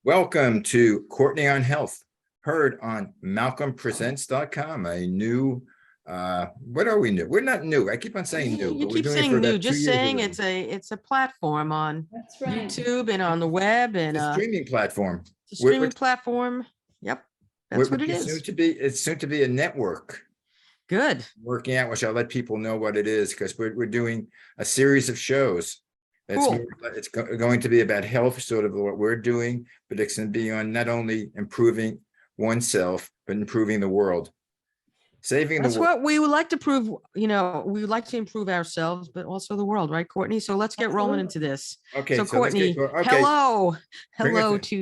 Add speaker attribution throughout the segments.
Speaker 1: Welcome to Courtney on Health, heard on malcolmpresents.com, a new, what are we new? We're not new. I keep on saying new,
Speaker 2: You
Speaker 1: but we're
Speaker 2: keep
Speaker 1: doing it for
Speaker 2: saying new,
Speaker 1: about 2
Speaker 2: just
Speaker 1: years
Speaker 2: saying
Speaker 1: already.
Speaker 2: it's a platform on
Speaker 3: That's right.
Speaker 2: YouTube and on the web and
Speaker 1: It's a streaming platform.
Speaker 2: it's a streaming platform. Yep, that's what it
Speaker 1: It's soon
Speaker 2: is.
Speaker 1: to be, it's soon to be a network
Speaker 2: Good.
Speaker 1: working out, which I'll let people know what it is, because we're doing a series of shows.
Speaker 2: Cool.
Speaker 1: It's going to be about health, sort of what we're doing, but it's going to be on not only improving oneself, but improving the world. Saving the
Speaker 2: That's
Speaker 1: world.
Speaker 2: what we would like to prove. We would like to improve ourselves, but also the world, right, Courtney? So let's get rolling into this.
Speaker 1: Okay,
Speaker 2: So
Speaker 1: so let's get
Speaker 2: Courtney,
Speaker 1: okay.
Speaker 2: hello
Speaker 1: Bring us
Speaker 2: to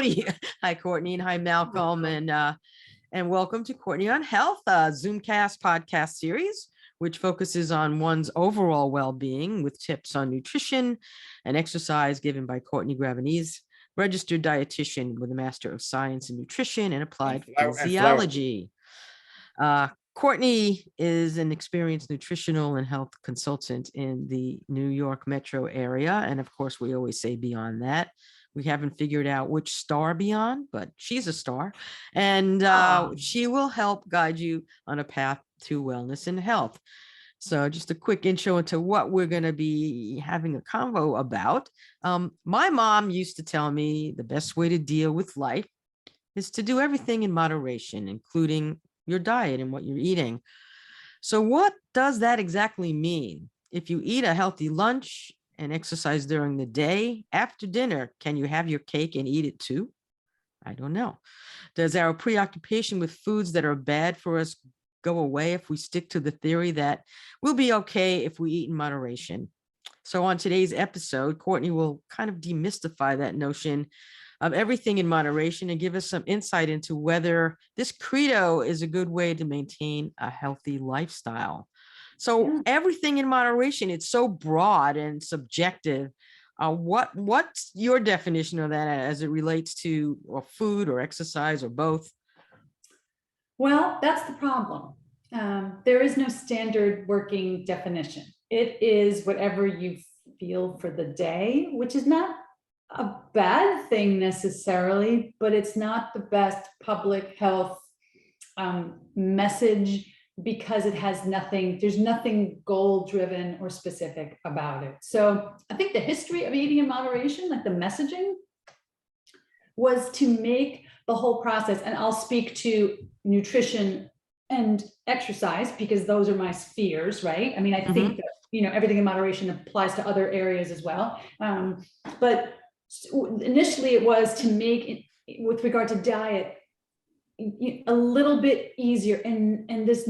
Speaker 2: you. Hi, Courtney, and hi, Malcolm, and welcome to Courtney on Health, Zoomcast podcast series, which focuses on one's overall well-being with tips on nutrition and exercise given by Courtney Gravenese, registered dietitian with a Master of Science in Nutrition and Applied Physiology. Courtney is an experienced nutritional and health consultant in the New York metro area. And of course, we always say beyond that. We haven't figured out which star beyond, but she's a star. And she will help guide you on a path to wellness and health. So just a quick intro into what we're going to be having a convo about. My mom used to tell me the best way to deal with life is to do everything in moderation, including your diet and what you're eating. So what does that exactly mean? If you eat a healthy lunch and exercise during the day, after dinner, can you have your cake and eat it too? I don't know. Does our preoccupation with foods that are bad for us go away if we stick to the theory that we'll be okay if we eat in moderation? So on today's episode, Courtney will kind of demystify that notion of everything in moderation and give us some insight into whether this credo is a good way to maintain a healthy lifestyle. So everything in moderation, it's so broad and subjective. What's your definition of that as it relates to food or exercise or both?
Speaker 3: Well, that's the problem. There is no standard working definition. It is whatever you feel for the day, which is not a bad thing necessarily, but it's not the best public health message because it has nothing, there's nothing goal driven or specific about it. So I think the history of eating in moderation, like the messaging, was to make the whole process, and I'll speak to nutrition and exercise because those are my spheres, right? I mean, I think that, everything in moderation applies to other areas as well. But initially it was to make it, with regard to diet, a little bit easier and this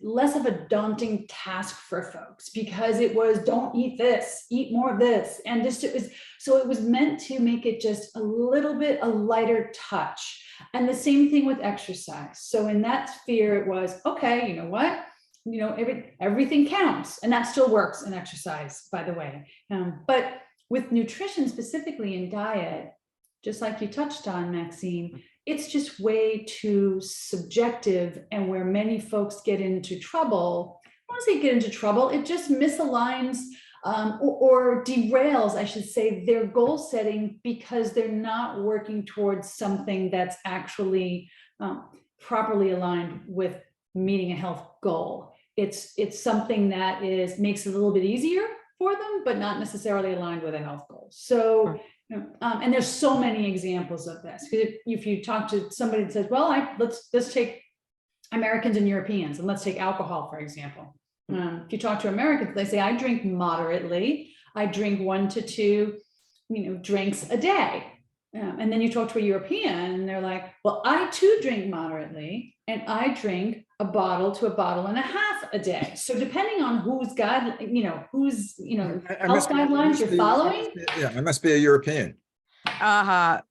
Speaker 3: less of a daunting task for folks, because it was don't eat this, eat more of this, and it was meant to make it just a little bit a lighter touch. And the same thing with exercise. So in that sphere, it was okay. You know what? Everything counts, and that still works in exercise, by the way. But with nutrition, specifically in diet, just like you touched on, Maxine, it's just way too subjective, and where many folks get into trouble. I don't want to say get into trouble, it just misaligns or derails, I should say, their goal setting, because they're not working towards something that's actually properly aligned with meeting a health goal. It's something that makes it a little bit easier for them, but not necessarily aligned with a health goal. So, and there's so many examples of this. If you talk to somebody that says, well, let's take Americans and Europeans, and let's take alcohol, for example. If you talk to Americans, they say, I drink moderately. I drink 1 to 2, drinks a day. And then you talk to a European and they're like, well, I too drink moderately, and I drink a bottle to a bottle and a half a day. So depending on whose health guidelines you're following.
Speaker 1: I must be a European.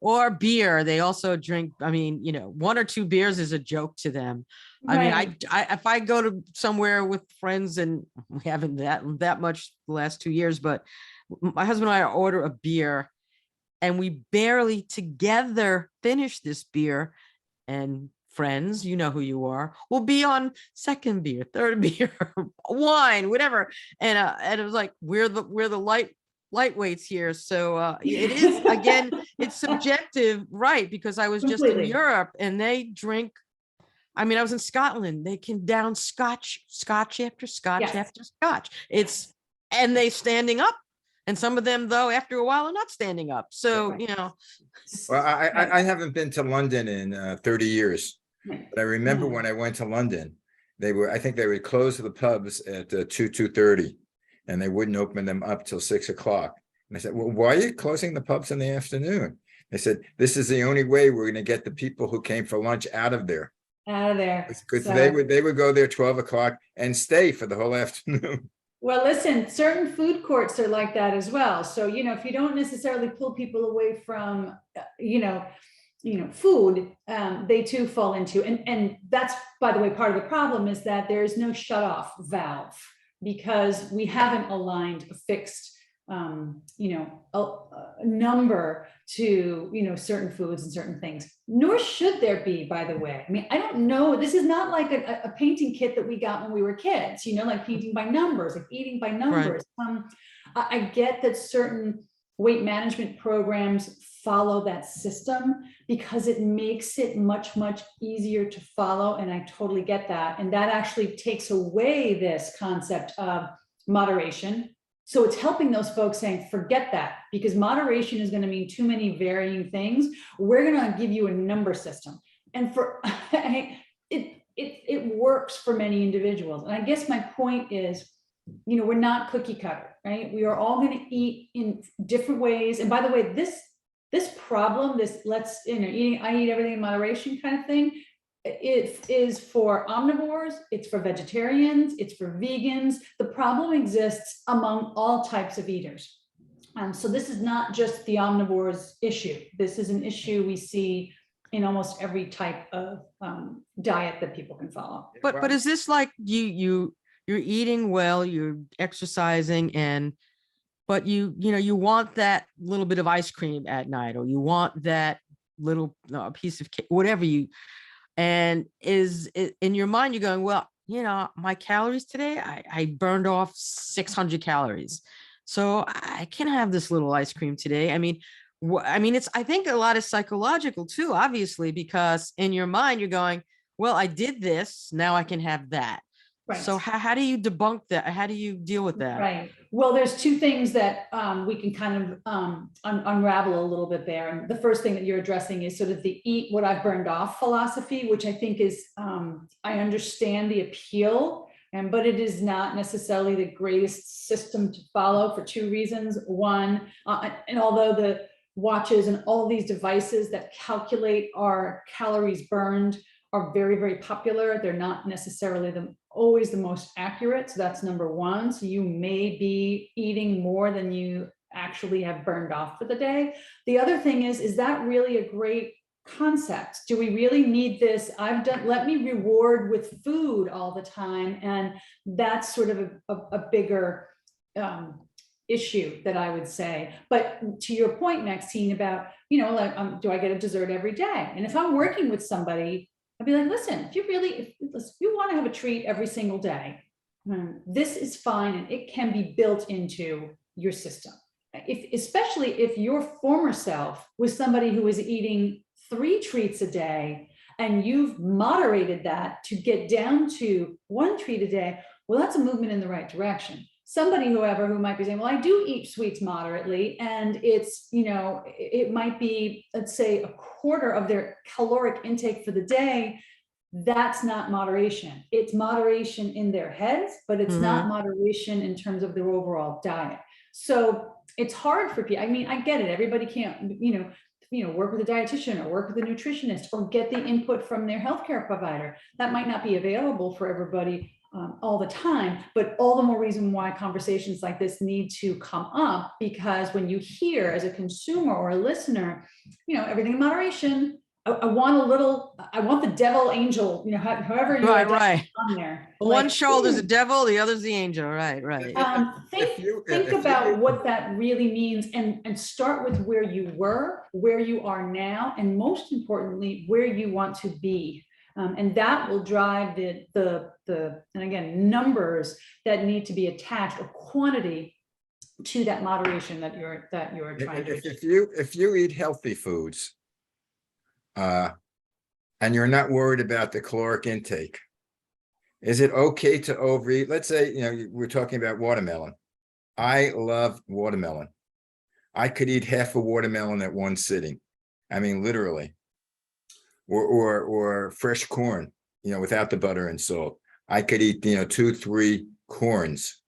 Speaker 2: Or beer. They also drink, 1 or 2 beers is a joke to them. Right. I mean, if I go to somewhere with friends, and we haven't that much the last 2 years, but my husband and I order a beer and we barely together finish this beer, and friends, you know who you are, will be on second beer, third beer, wine, whatever. And it was like, we're the lightweights here. So it is, again, it's subjective, right? Because I was just in
Speaker 3: Completely.
Speaker 2: Europe and they drink, I mean, I was in Scotland, they can down scotch after scotch
Speaker 3: Yes.
Speaker 2: after scotch. And they standing up. And some of them, though, after a while are not standing up. So,
Speaker 3: Right.
Speaker 2: you know,
Speaker 1: Well,
Speaker 3: Right.
Speaker 1: I haven't been to London in 30 years,
Speaker 3: Right.
Speaker 1: but I remember when I went to London, I think they would close the pubs at 2:30, and they wouldn't open them up till 6 o'clock. And I said, well, why are you closing the pubs in the afternoon? They said, this is the only way we're going to get the people who came for lunch out of there.
Speaker 3: Out of there.
Speaker 1: Because
Speaker 3: So-
Speaker 1: they would go there 12 o'clock and stay for the whole afternoon.
Speaker 3: Well, listen, certain food courts are like that as well. So, if you don't necessarily pull people away from, food, they too fall into, and that's, by the way, part of the problem is that there is no shut off valve because we haven't aligned a fixed, a number to, certain foods and certain things, nor should there be, by the way. I mean, I don't know, this is not like a painting kit that we got when we were kids, like painting by numbers, like eating by numbers. I get that certain weight management programs follow that system because it makes it much, much easier to follow. And I totally get that. And that actually takes away this concept of moderation. So it's helping those folks saying, forget that, because moderation is going to mean too many varying things. We're going to give you a number system. And for it works for many individuals. And I guess my point is, we're not cookie cutter, right? We are all going to eat in different ways. And by the way, this problem, eating, I eat everything in moderation kind of thing, it is for omnivores, it's for vegetarians, it's for vegans. The problem exists among all types of eaters. So this is not just the omnivores issue. This is an issue we see in almost every type of diet that people can follow.
Speaker 2: but is this like you're eating well, you're exercising, but you want that little bit of ice cream at night, or you want that little piece of cake, whatever and is it, in your mind, you're going, well, my calories today, I burned off 600 calories. So I can have this little ice cream today. I mean, I think a lot is psychological too, obviously, because in your mind, you're going, well, I did this, now I can have that.
Speaker 3: Right.
Speaker 2: So how do you debunk that? How do you deal with that?
Speaker 3: Right. Well, there's two things that we can kind of unravel a little bit there. And the first thing that you're addressing is sort of the eat what I've burned off philosophy, which I think is, I understand the appeal, but it is not necessarily the greatest system to follow for two reasons. One, and although the watches and all these devices that calculate our calories burned are very, very popular, they're not necessarily always the most accurate. So that's number one. So you may be eating more than you actually have burned off for the day. The other thing is that really a great concept? Do we really need this? Let me reward with food all the time. And that's sort of a bigger issue that I would say. But to your point, Maxine, about, do I get a dessert every day? And if I'm working with somebody, I'd be like, listen, if you want to have a treat every single day, this is fine. And it can be built into your system. Especially if your former self was somebody who was eating 3 treats a day and you've moderated that to get down to 1 treat a day, well, that's a movement in the right direction. Somebody, however, who might be saying, well, I do eat sweets moderately, and it's, it might be, let's say, a quarter of their caloric intake for the day. That's not moderation. It's moderation in their heads, but it's not moderation in terms of their overall diet. So it's hard for people. I mean, I get it. Everybody can't, work with a dietitian or work with a nutritionist or get the input from their healthcare provider. That might not be available for everybody all the time, but all the more reason why conversations like this need to come up, because when you hear as a consumer or a listener, everything in moderation, I want the devil angel, however you
Speaker 2: right.
Speaker 3: on there.
Speaker 2: One shoulder's the devil, the other's the angel. Right.
Speaker 3: Think about what that really means, and start with where you were, where you are now, and most importantly, where you want to be. And that will drive and again, numbers that need to be attached, or quantity. to that moderation that you're trying to
Speaker 1: If,
Speaker 3: achieve.
Speaker 1: if you eat healthy foods, and you're not worried about the caloric intake, is it okay to overeat? Let's say, we're talking about watermelon. I love watermelon. I could eat half a watermelon at one sitting. I mean, literally. Or fresh corn, without the butter and salt. I could eat, 2, 3 corns.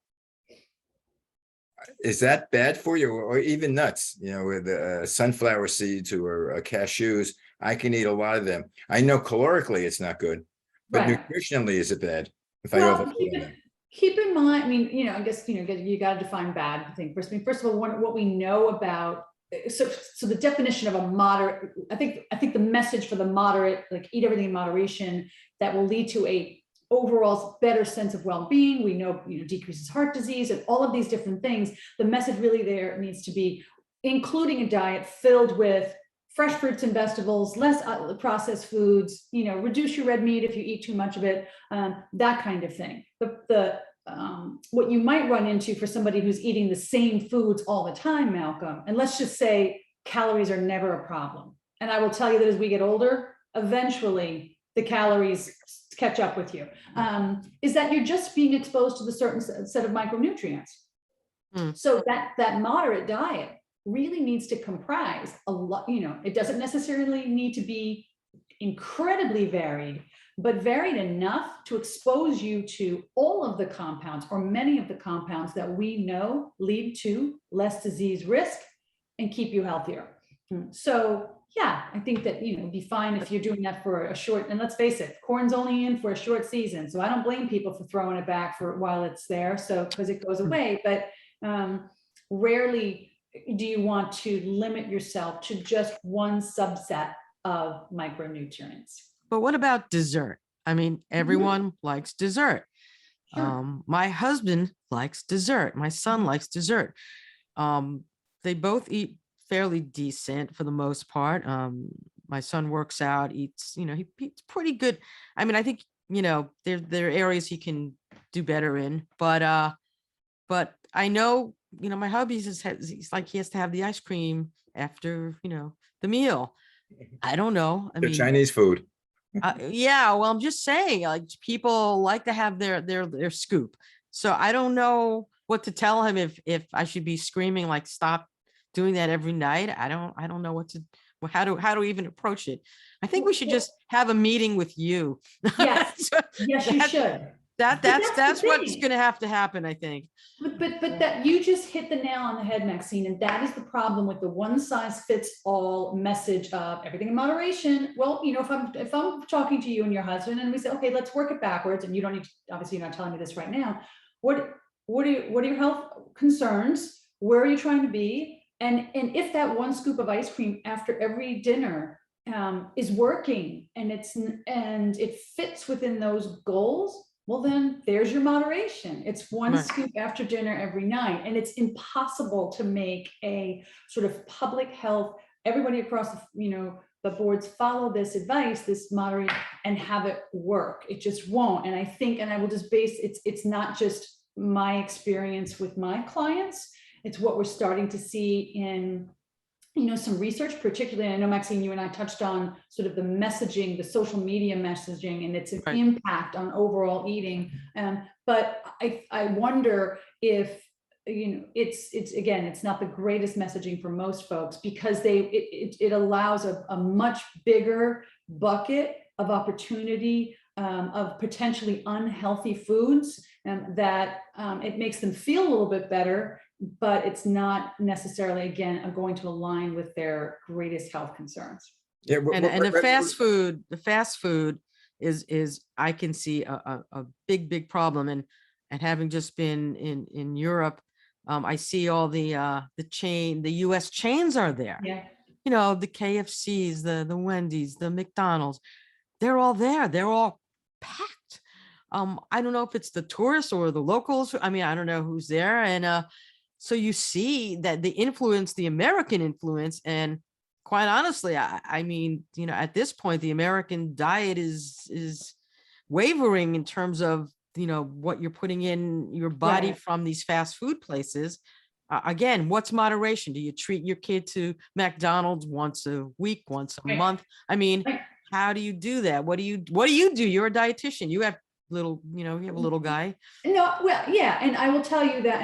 Speaker 1: Is that bad for you? Or even nuts, with sunflower seeds or cashews. I can eat a lot of them. I know calorically it's not good, but
Speaker 3: Right.
Speaker 1: nutritionally is it bad if I
Speaker 3: Well,
Speaker 1: overeat them?
Speaker 3: keep in mind, I mean, I guess, you got to define bad, I think. First, first of all, what we know about, so the definition of a moderate, I think the message for the moderate, like eat everything in moderation, that will lead to a overall better sense of well-being. We know, decreases heart disease and all of these different things. The message really there needs to be including a diet filled with fresh fruits and vegetables, less processed foods, reduce your red meat if you eat too much of it, that kind of thing. What you might run into for somebody who's eating the same foods all the time, Malcolm, and let's just say calories are never a problem. And I will tell you that as we get older, eventually the calories catch up with you, is that you're just being exposed to the certain set of micronutrients. So that moderate diet really needs to comprise a lot, it doesn't necessarily need to be incredibly varied, but varied enough to expose you to all of the compounds or many of the compounds that we know lead to less disease risk and keep you healthier. So yeah, I think that, it'd be fine if you're doing that for a short, and let's face it, corn's only in for a short season. So I don't blame people for throwing it back for while it's there. So, because it goes away, but rarely do you want to limit yourself to just one subset of micronutrients.
Speaker 2: But what about dessert? I mean, everyone likes dessert.
Speaker 3: Sure.
Speaker 2: My husband likes dessert. My son likes dessert. They both eat fairly decent for the most part. My son works out, eats, he eats pretty good. I mean, I think, there are areas he can do better in, but I know, my hubby he's like, he has to have the ice cream after, the meal. I don't know. I
Speaker 1: The
Speaker 2: mean,
Speaker 1: Chinese food.
Speaker 2: yeah, well, I'm just saying, like, people like to have their scoop. So I don't know what to tell him if I should be screaming like, stop doing that every night. I don't know how to even approach it. I think we should just have a meeting with you.
Speaker 3: Yes,
Speaker 2: So
Speaker 3: yes, you should. But
Speaker 2: that's
Speaker 3: the
Speaker 2: what's
Speaker 3: thing.
Speaker 2: going to have to happen, I think.
Speaker 3: But that you just hit the nail on the head, Maxine, and that is the problem with the one size fits all message of everything in moderation. Well, if I'm talking to you and your husband and we say, okay, let's work it backwards, and you don't need to, obviously you're not telling me this right now. What are your health concerns? Where are you trying to be? And if that one scoop of ice cream after every dinner is working and it fits within those goals, well, then there's your moderation. It's one
Speaker 2: Right.
Speaker 3: scoop after dinner every night. And it's impossible to make a sort of public health, everybody across the boards follow this advice, this moderate, and have it work. It just won't. And I think, and I will just base, it's not just my experience with my clients, it's what we're starting to see in some research, particularly, I know, Maxine, you and I touched on sort of the messaging, the social media messaging and its
Speaker 2: Right.
Speaker 3: impact on overall eating. But I wonder if, it's again, it's not the greatest messaging for most folks because it allows a much bigger bucket of opportunity of potentially unhealthy foods, that it makes them feel a little bit better, but it's not necessarily, again, going to align with their greatest health concerns.
Speaker 1: Yeah.
Speaker 2: And the fast food is I can see a big problem. And having just been in Europe, I see all the US chains are there.
Speaker 3: Yeah.
Speaker 2: The KFCs, the Wendy's, the McDonald's, they're all there. They're all packed. I don't know if it's the tourists or the locals. I mean, I don't know who's there. And so you see that the American influence, and quite honestly, I mean, at this point, the American diet is wavering in terms of, what you're putting in your body
Speaker 3: Right.
Speaker 2: from these fast food places. Again, what's moderation? Do you treat your kid to McDonald's once a week, once a
Speaker 3: Right.
Speaker 2: month? I mean,
Speaker 3: Right.
Speaker 2: how do you do that? What do you do? You're a dietitian. You have little, you have a little guy.
Speaker 3: No, well, yeah, and I will tell you that,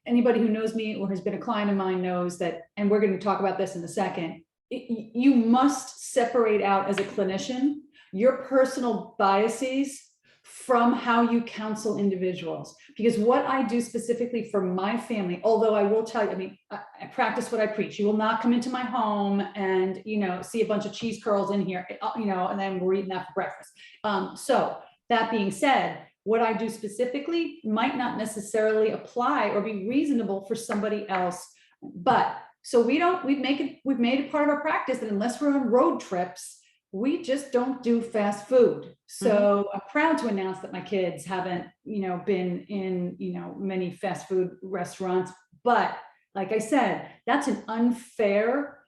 Speaker 3: anybody who knows me or has been a client of mine knows that, and we're going to talk about this in a second. You must separate out as a clinician your personal biases from how you counsel individuals. Because what I do specifically for my family, although I will tell you, I mean, I practice what I preach. You will not come into my home and, see a bunch of cheese curls in here, and then we're eating that for breakfast. So that being said, what I do specifically might not necessarily apply or be reasonable for somebody else. But so we've made it part of our practice that unless we're on road trips, we just don't do fast food. So I'm proud to announce that my kids haven't, been in, many fast food restaurants. But like I said, that's an unfair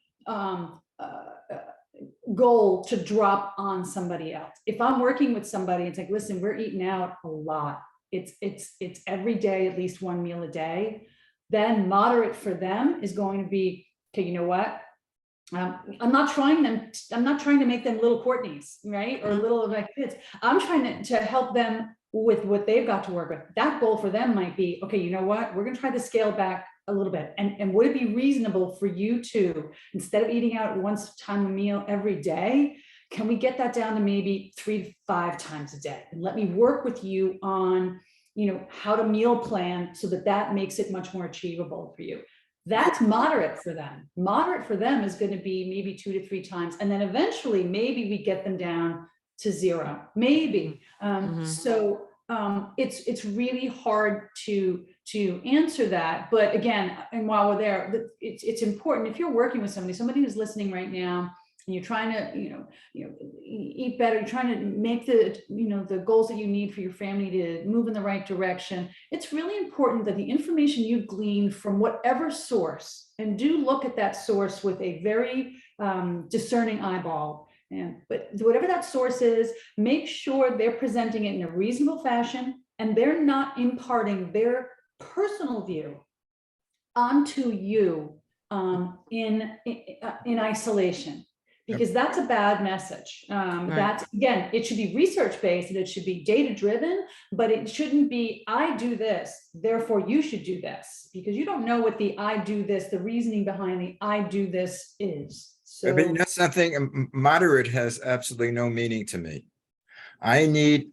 Speaker 3: goal to drop on somebody else. If I'm working with somebody, it's like, listen, we're eating out a lot. It's every day, at least one meal a day. Then moderate for them is going to be, okay, you know what? I'm not trying to make them little Courtneys, right? Or little of my kids. I'm trying to help them with what they've got to work with. That goal for them might be, okay, you know what? We're going to try to scale back a little bit. And would it be reasonable for you to, instead of eating out once time a meal every day, can we get that down to maybe 3 to 5 times a day? And let me work with you on, how to meal plan so that makes it much more achievable for you. That's moderate for them. Moderate for them is going to be maybe 2 to 3 times. And then eventually, maybe we get them down to 0, maybe. So it's really hard to answer that. But again, and while we're there, it's important. If you're working with somebody who's listening right now, and you're trying to, eat better, you're trying to make the goals that you need for your family to move in the right direction. It's really important that the information you glean from whatever source, and do look at that source with a very discerning eyeball. But whatever that source is, make sure they're presenting it in a reasonable fashion, and they're not imparting their personal view onto you in isolation. Because that's a bad message. That's, again, it should be research-based and it should be data-driven, but it shouldn't be, I do this, therefore you should do this, because you don't know what the I do this, the reasoning behind the I do this is. So,
Speaker 1: But something, moderate has absolutely no meaning to me. I need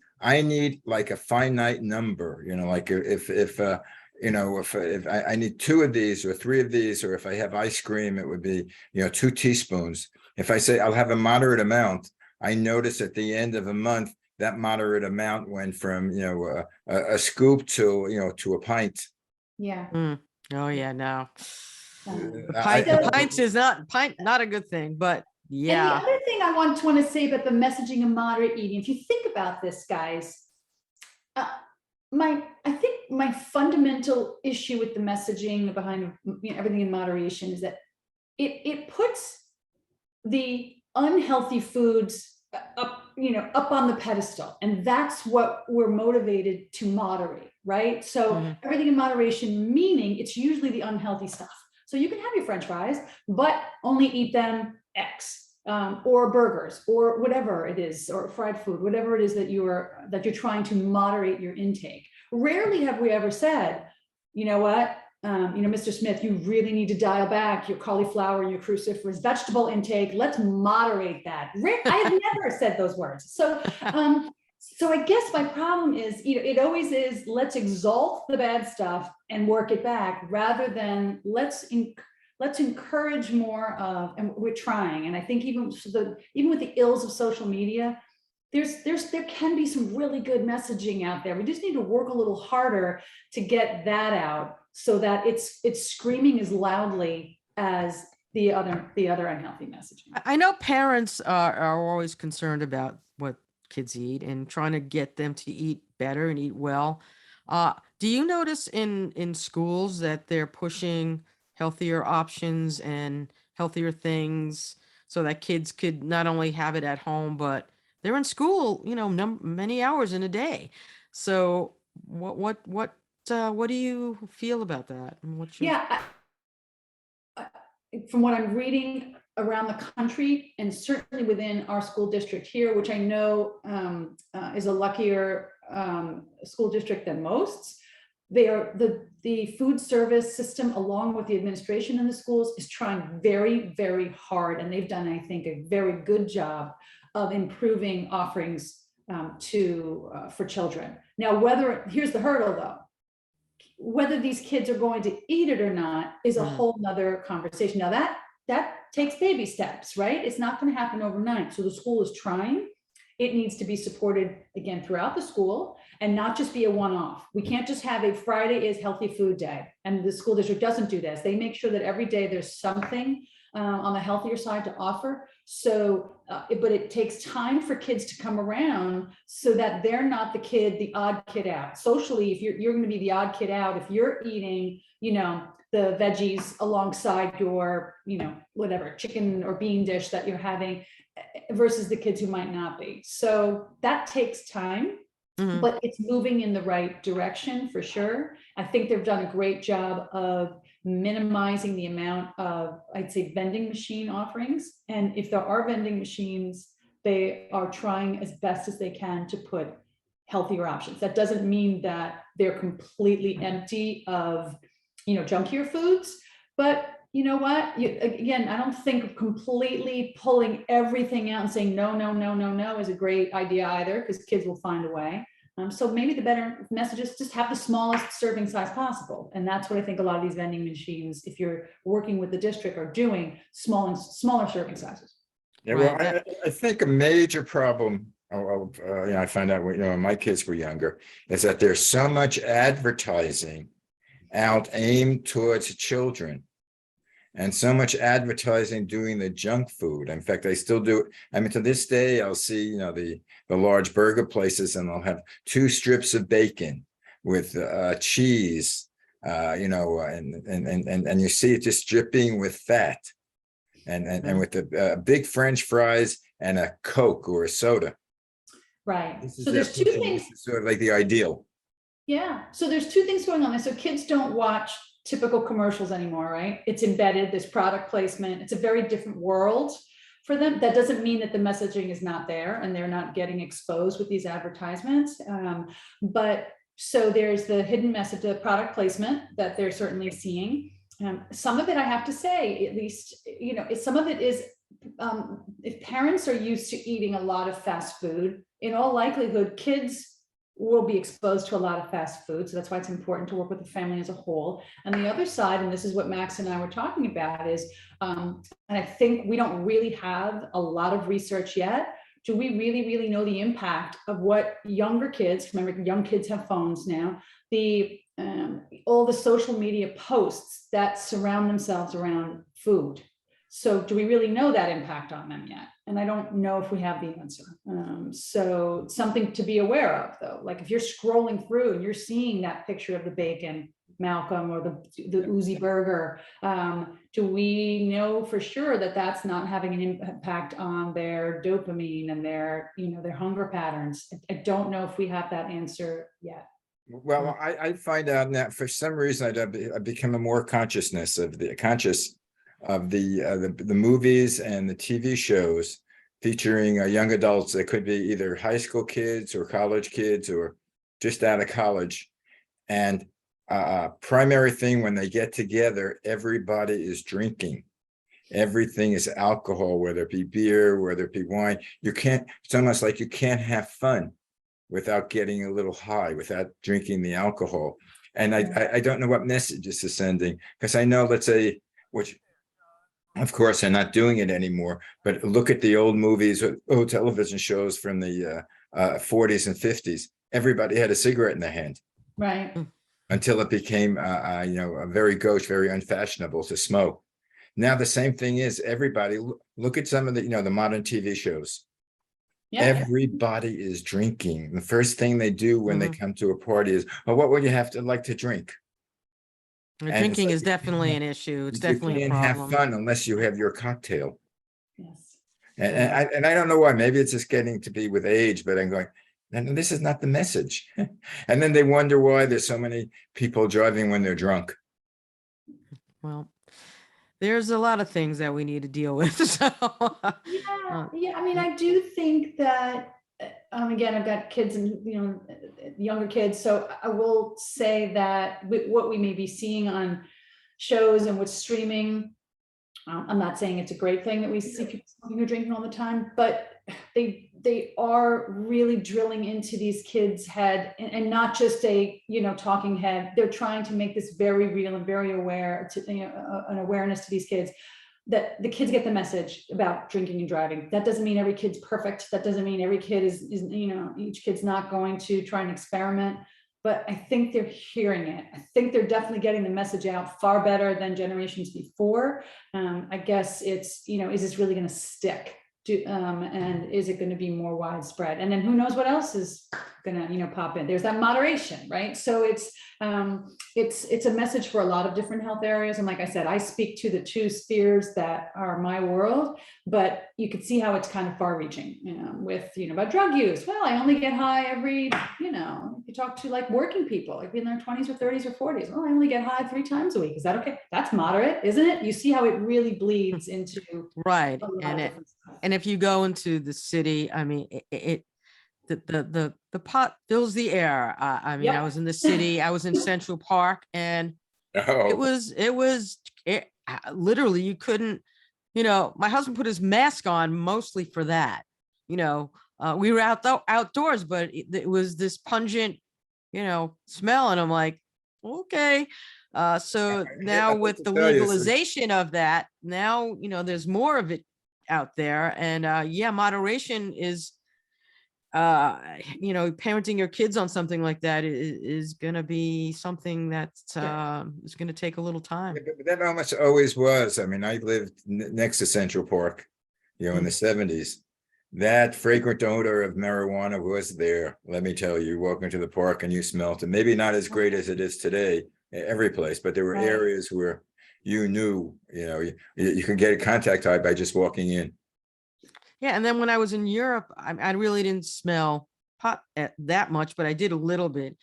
Speaker 1: like a finite number, like if I need 2 of these or 3 of these, or if I have ice cream, it would be, 2 teaspoons. If I say I'll have a moderate amount, I notice at the end of a month, that moderate amount went from, a scoop to, to a pint.
Speaker 3: yeah.
Speaker 2: Oh yeah, no.
Speaker 1: I-
Speaker 2: Pints is not a good thing, but yeah.
Speaker 3: And the other thing I want to say about the messaging of moderate eating, if you think about this, guys, I think my fundamental issue with the messaging behind everything in moderation is that it puts the unhealthy foods up on the pedestal, and that's what we're motivated to moderate, right? So everything in moderation, meaning it's usually the unhealthy stuff. So you can have your French fries, but only eat them X, or burgers, or whatever it is, or fried food, whatever it is that you're trying to moderate your intake. Rarely have we ever said, you know what, Mr. Smith, you really need to dial back your cauliflower and your cruciferous vegetable intake. Let's moderate that. I've never said those words. So I guess my problem is, it always is, let's exalt the bad stuff and work it back, rather than let's encourage more of, and we're trying. And I think even with the ills of social media, there can be some really good messaging out there. We just need to work a little harder to get that out, so that it's screaming as loudly as the other unhealthy messaging.
Speaker 2: I know parents are always concerned about what kids eat and trying to get them to eat better and eat well. Do you notice in schools that they're pushing healthier options and healthier things so that kids could not only have it at home, but they're in school, many hours in a day. So what what do you feel about that? And what's your,
Speaker 3: Yeah, from what I'm reading around the country and certainly within our school district here, which I know is a luckier school district than most, they are the food service system, along with the administration in the schools, is trying very, very hard, and they've done, I think, a very good job of improving offerings for children. Now, here's the hurdle though. Whether these kids are going to eat it or not is a whole nother conversation. Now that takes baby steps, right? It's not going to happen overnight. So the school is trying. It needs to be supported again throughout the school and not just be a one-off. We can't just have a Friday is healthy food day. And the school district doesn't do this. They make sure that every day there's something on the healthier side to offer. So, but it takes time for kids to come around so that they're not the odd kid out. Socially, if you're going to be the odd kid out, if you're eating, the veggies alongside your, whatever, chicken or bean dish that you're having versus the kids who might not be. So that takes time, but it's moving in the right direction for sure. I think they've done a great job of minimizing the amount of, I'd say, vending machine offerings. And if there are vending machines, they are trying as best as they can to put healthier options. That doesn't mean that they're completely empty of, junkier foods, but you know what? Again, I don't think completely pulling everything out and saying no, no, no, no, no is a great idea either, because kids will find a way. So maybe the better message is just have the smallest serving size possible. And that's what I think a lot of these vending machines, if you're working with the district, are doing, smaller serving sizes.
Speaker 1: Yeah, well,
Speaker 2: Right,
Speaker 1: I think a major problem, I found out when my kids were younger, is that there's so much advertising out aimed towards children. And so much advertising doing the junk food. In fact, I still do it. I mean, to this day, I'll see, the large burger places, and they'll have 2 strips of bacon with cheese, and you see it just dripping with fat, and with the big French fries and a Coke or a soda.
Speaker 3: Right.
Speaker 1: This is
Speaker 3: So there's two things.
Speaker 1: This is sort of like the ideal.
Speaker 3: Yeah. So there's 2 things going on there. So kids don't watch typical commercials anymore, right? It's embedded, there's product placement. It's a very different world for them. That doesn't mean that the messaging is not there and they're not getting exposed with these advertisements. But so there's the hidden message, the product placement that they're certainly seeing. Some of it, I have to say, at least, some of it is, if parents are used to eating a lot of fast food, in all likelihood, kids will be exposed to a lot of fast food. So that's why it's important to work with the family as a whole. And the other side, and this is what Max and I were talking about, is, and I think we don't really have a lot of research yet. Do we really, really know the impact of what younger kids, remember, young kids have phones now, all the social media posts that surround themselves around food? So do we really know that impact on them yet? And I don't know if we have the answer. So something to be aware of, though. Like if you're scrolling through and you're seeing that picture of the bacon, Malcolm, or the Uzi burger, do we know for sure that that's not having an impact on their dopamine and their hunger patterns? I don't know if we have that answer yet.
Speaker 1: Well, I find out that for some reason I become a more conscious of the movies and the TV shows featuring young adults that could be either high school kids or college kids or just out of college. And primary thing, when they get together, everybody is drinking. Everything is alcohol, whether it be beer, whether it be wine. It's almost like you can't have fun without getting a little high, without drinking the alcohol. And I don't know what message this is sending, because I know, let's say, which of course they're not doing it anymore, but look at the old movies, old television shows from the 40s and 50s. Everybody had a cigarette in their hand.
Speaker 3: Right.
Speaker 1: Until it became, very gauche, very unfashionable to smoke. Now the same thing is, everybody, look at some of the, the modern TV shows.
Speaker 3: Yeah.
Speaker 1: Everybody is drinking. The first thing they do when they come to a party is, oh, what would you have to like to drink?
Speaker 2: drinking is definitely an issue. It's definitely a
Speaker 1: You can't have
Speaker 2: problem.
Speaker 1: fun unless you have your cocktail.
Speaker 3: Yes.
Speaker 1: And I don't know why. Maybe it's just getting to be with age, but I'm going, And this is not the message. And then they wonder why there's so many people driving when they're drunk.
Speaker 2: Well, there's a lot of things that we need to deal with. So,
Speaker 3: Yeah, I mean, I do think that, again, I've got kids and, younger kids, so I will say that what we may be seeing on shows and with streaming, I'm not saying it's a great thing that we see people smoking or drinking all the time, but they are really drilling into these kids' head, and not just a talking head. They're trying to make this very real and very aware to an awareness to these kids, that the kids get the message about drinking and driving. That doesn't mean every kid's perfect. That doesn't mean every kid is each kid's not going to try and experiment. But I think they're hearing it. I think they're definitely getting the message out far better than generations before. I guess it's, is this really going to stick? And is it going to be more widespread? And then who knows what else is going to, pop in. There's that moderation, right? So it's a message for a lot of different health areas. And like I said, I speak to the two spheres that are my world, but you could see how it's kind of far reaching, with, about drug use. Well, I only get high every, you talk to like working people, like in their 20s or 30s or 40s. Well, I only get high 3 times a week. Is that okay? That's moderate, isn't it? You see how it really bleeds into
Speaker 2: right.
Speaker 3: a lot of
Speaker 2: And
Speaker 3: different stuff.
Speaker 2: and if you go into the city, I mean, the pot fills the air. I mean, I
Speaker 3: Yep.
Speaker 2: was in the city, I was in Central Park, and it
Speaker 1: Oh,
Speaker 2: was literally, you couldn't, my husband put his mask on mostly for that. We were outdoors, but it was this pungent, smell. And I'm like, okay. So now
Speaker 1: I
Speaker 2: with
Speaker 1: have
Speaker 2: the
Speaker 1: to tell you,
Speaker 2: legalization of that, now, there's more of it out there. And yeah, moderation is, parenting your kids on something like that is going to be something that's is going to take a little time.
Speaker 1: but that almost always was. I mean, I lived next to Central Park, in the
Speaker 2: Mm.
Speaker 1: 70s. That fragrant odor of marijuana was there. Let me tell you, walking to the park and you smelt it. Maybe not as great as it is today, every place, but there were
Speaker 3: Right.
Speaker 1: areas where you knew, you could get a contact high by just walking in.
Speaker 2: Yeah, and then when I was in Europe, I really didn't smell pot that much, but I did a little bit.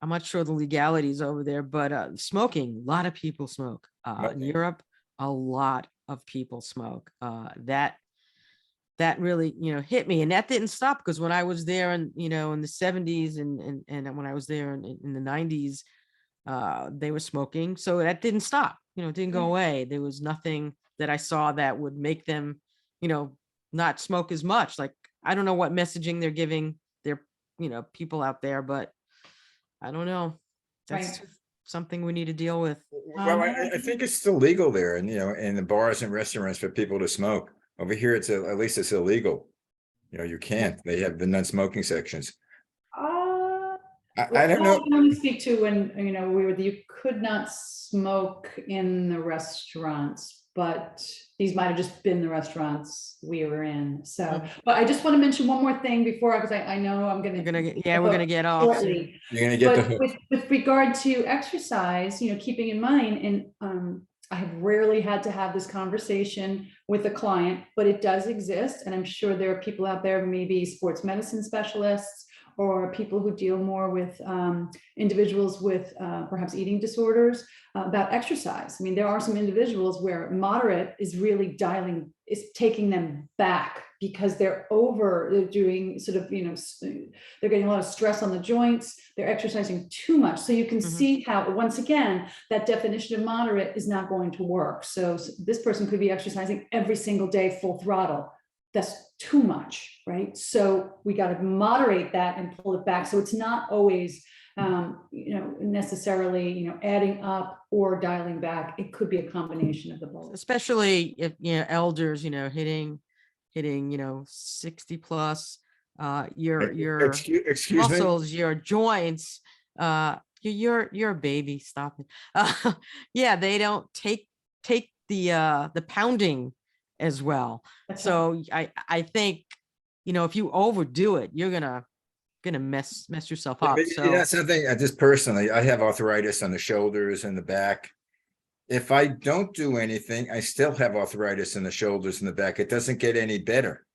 Speaker 2: I'm not sure the legalities over there, but smoking, a lot of people smoke. In
Speaker 1: Smoking.
Speaker 2: Europe, a lot of people smoke. That really, hit me, and that didn't stop, because when I was there in the 70s and when I was there in the 90s, they were smoking, so that didn't stop. It didn't go
Speaker 3: Yeah.
Speaker 2: away. There was nothing that I saw that would make them, not smoke as much. Like, I don't know what messaging they're giving their, people out there, but I don't know. That's
Speaker 3: Right.
Speaker 2: something we need to deal with.
Speaker 1: Well, I think it's still legal there, and in the bars and restaurants for people to smoke. Over here, at least it's illegal. You can't. They have the non-smoking sections.
Speaker 3: Uh,
Speaker 1: I don't
Speaker 3: Well, I
Speaker 1: know.
Speaker 3: can only speak to when, you could not smoke in the restaurants, but these might have just been the restaurants we were in. So,
Speaker 2: Mhm.
Speaker 3: but I just want to mention one more thing before, because I know I'm
Speaker 2: We're
Speaker 3: gonna.
Speaker 2: gonna get off soon.
Speaker 3: Shortly.
Speaker 1: You're gonna get the
Speaker 3: But
Speaker 1: hook.
Speaker 3: with regard to exercise, keeping in mind, and I have rarely had to have this conversation with a client, but it does exist. And I'm sure there are people out there, maybe sports medicine specialists, or people who deal more with individuals with perhaps eating disorders, about exercise. I mean, there are some individuals where moderate is really taking them back, because they're doing sort of, they're getting a lot of stress on the joints, they're exercising too much. So you can
Speaker 2: Mhm.
Speaker 3: see how, once again, that definition of moderate is not going to work. So this person could be exercising every single day, full throttle. That's too much, right? So we got to moderate that and pull it back. So it's not always, necessarily, adding up or dialing back. It could be a combination of the both.
Speaker 2: Especially if, elders, hitting 60 plus, your
Speaker 1: Excuse me.
Speaker 2: muscles, your joints, you're a baby. Stop it. Yeah, they don't take the pounding as well.
Speaker 3: That's
Speaker 2: So I think, if you overdo it, you're gonna mess yourself
Speaker 1: Yeah,
Speaker 2: up.
Speaker 1: but
Speaker 2: So
Speaker 1: something, just personally, I have arthritis on the shoulders and the back. If I don't do anything, I still have arthritis in the shoulders and the back. It doesn't get any better.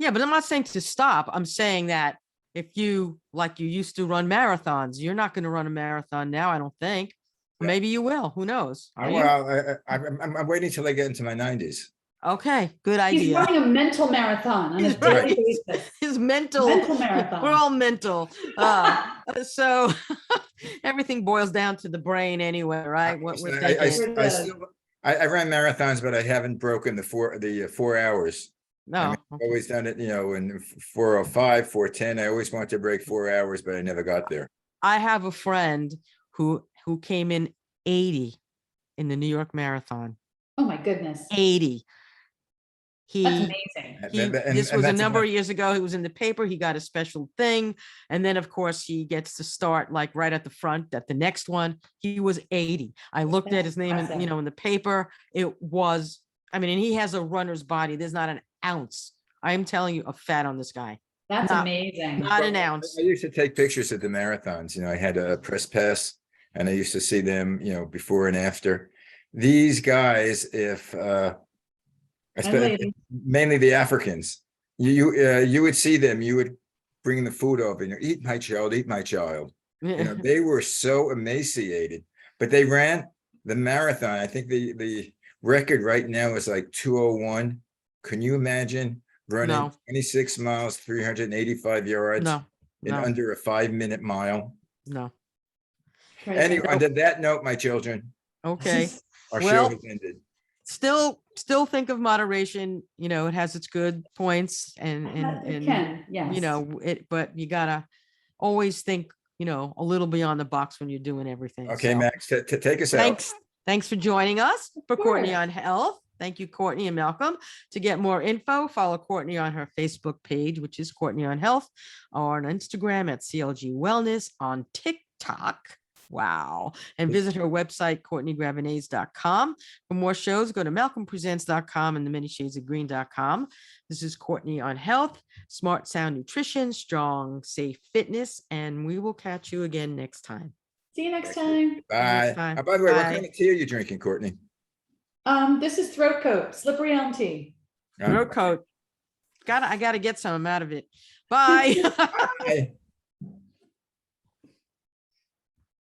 Speaker 2: yeah, but I'm not saying to stop. I'm saying that if you, like you used to run marathons, you're not going to run a marathon now, I don't think.
Speaker 1: Yeah.
Speaker 2: Maybe you will, who knows? Are you?
Speaker 1: Well, I'm waiting till I get into my 90s.
Speaker 2: Okay, good
Speaker 3: He's
Speaker 2: idea.
Speaker 3: running a mental marathon on a
Speaker 2: He's
Speaker 3: daily
Speaker 2: right.
Speaker 3: basis.
Speaker 2: His mental,
Speaker 3: Mental marathon.
Speaker 2: we're all mental. So everything boils down to the brain anyway, right? What we're
Speaker 1: I
Speaker 2: thinking.
Speaker 1: still, I ran marathons, but I haven't broken the 4 hours. I mean,
Speaker 2: No,
Speaker 1: I've always done it, in 4:05, 4:10. I always wanted to break 4 hours, but I never got there.
Speaker 2: I have a friend who came in 80 in the New York Marathon.
Speaker 3: Oh, my goodness.
Speaker 2: 80.
Speaker 3: That's
Speaker 2: He
Speaker 3: amazing.
Speaker 2: this was a number of years ago. He was in the paper. He got a special thing. And then, of course, he gets to start like right at the front at the next one. He was 80. I looked at
Speaker 3: That's
Speaker 2: his name,
Speaker 3: impressive.
Speaker 2: in the paper. It was, I mean, and he has a runner's body. There's not an ounce. I am telling you, of fat on this guy.
Speaker 3: That's
Speaker 2: not-
Speaker 3: amazing.
Speaker 2: Not an
Speaker 1: I
Speaker 2: ounce.
Speaker 1: used to take pictures at the marathons. I had a press pass, and I used to see them, before and after. These guys, if
Speaker 3: ladies.
Speaker 1: mainly the Africans, you would see them, you would bring the food over, eat my child, eat my child. They were so emaciated, but they ran the marathon. I think the record right now is like 2:01. Can you imagine running
Speaker 2: No.
Speaker 1: 26 miles, 385 yards
Speaker 2: No,
Speaker 1: in
Speaker 2: no,
Speaker 1: under a 5-minute mile?
Speaker 2: no.
Speaker 3: Crazy.
Speaker 1: Anyway, on that note, my children,
Speaker 2: Okay.
Speaker 1: our
Speaker 2: Well,
Speaker 1: show has ended.
Speaker 2: Still think of moderation. It has its good points
Speaker 3: It
Speaker 2: and
Speaker 3: can, yes.
Speaker 2: but you gotta always think, a little beyond the box when you're doing everything.
Speaker 1: Okay,
Speaker 2: So,
Speaker 1: Max, take us out.
Speaker 2: thanks for joining us for Courtney
Speaker 3: course.
Speaker 2: on Health. Thank you, Courtney and Malcolm. To get more info, follow Courtney on her Facebook page, which is Courtney on Health, or on Instagram at CLG Wellness, on TikTok. Wow. And visit her website, CourtneyGravenese.com. For more shows, go to MalcolmPresents.com and theManyShadesOfGreen.com. This is Courtney on Health, Smart Sound Nutrition, Strong, Safe Fitness, and we will catch you again next time.
Speaker 3: See you next time.
Speaker 1: Bye.
Speaker 2: time.
Speaker 1: By the way, what
Speaker 2: Bye.
Speaker 1: kind of tea are you drinking, Courtney?
Speaker 3: This is throat coat, slippery elm tea.
Speaker 2: Throat coat. I gotta get some out of it. Bye.
Speaker 1: Bye.